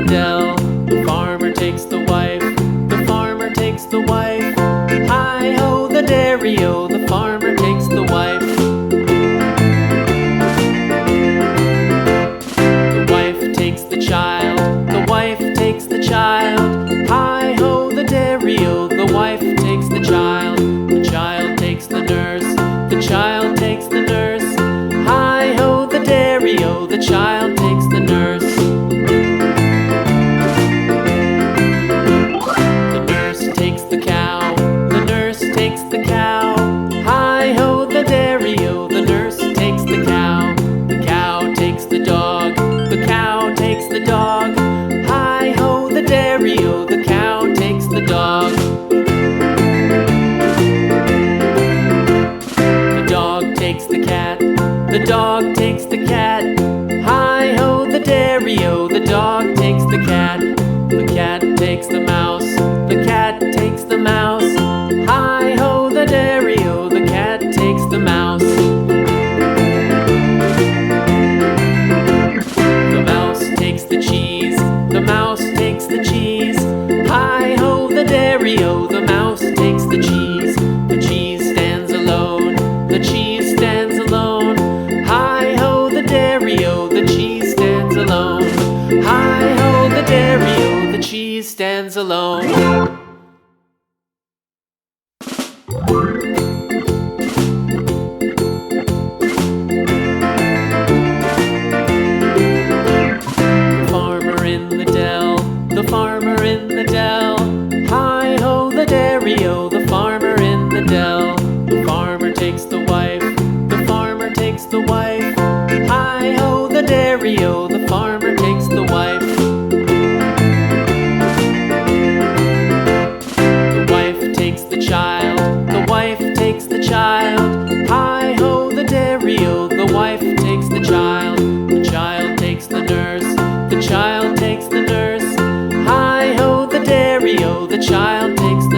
dell. The farmer takes the wife, the farmer takes the wife. Hi-ho, the dairy-o, the farmer takes the wife. The wife takes the child, the wife takes the child. Hi-ho, the dairy-o, the wife takes the child. The child takes the nurse, the child takes the nurse. Hi-ho, the dairy-o, the child takes the nurse. The nurse takes the cow, the nurse takes the cow. Hi-ho, the dairy-o, the nurse takes the cow. The cow takes the dog, the cow takes the dog. Hi-ho, the dairy-o, the cow takes the dog. The dog takes the cat, the dog takes the cat. Hi-ho, the dairy-o, the dog takes the cat. The cat takes the mouse, the cat takes the mouse. Hi-ho, the dairy-o, the cat takes the mouse. The mouse takes the cheese, the mouse takes the cheese. Hi-ho, the dairy-o, the mouse takes the cheese. The cheese stands alone, the cheese stands alone. Hi-ho, the dairy-o, the cheese stands alone. Hi-ho, the dairy-o, the cheese stands alone. The farmer in the dell, the farmer in the dell. Hi-ho, the dairy-o, the farmer in the dell. The farmer takes the wife, the farmer takes the wife. Hi-ho, the dairy-o, the farmer takes the wife. The wife takes the child, the wife takes the child. Hi-ho, the dairy-o, the wife takes the child. The child takes the nurse, the child takes the nurse. Hi-ho, the dairy-o, the child takes the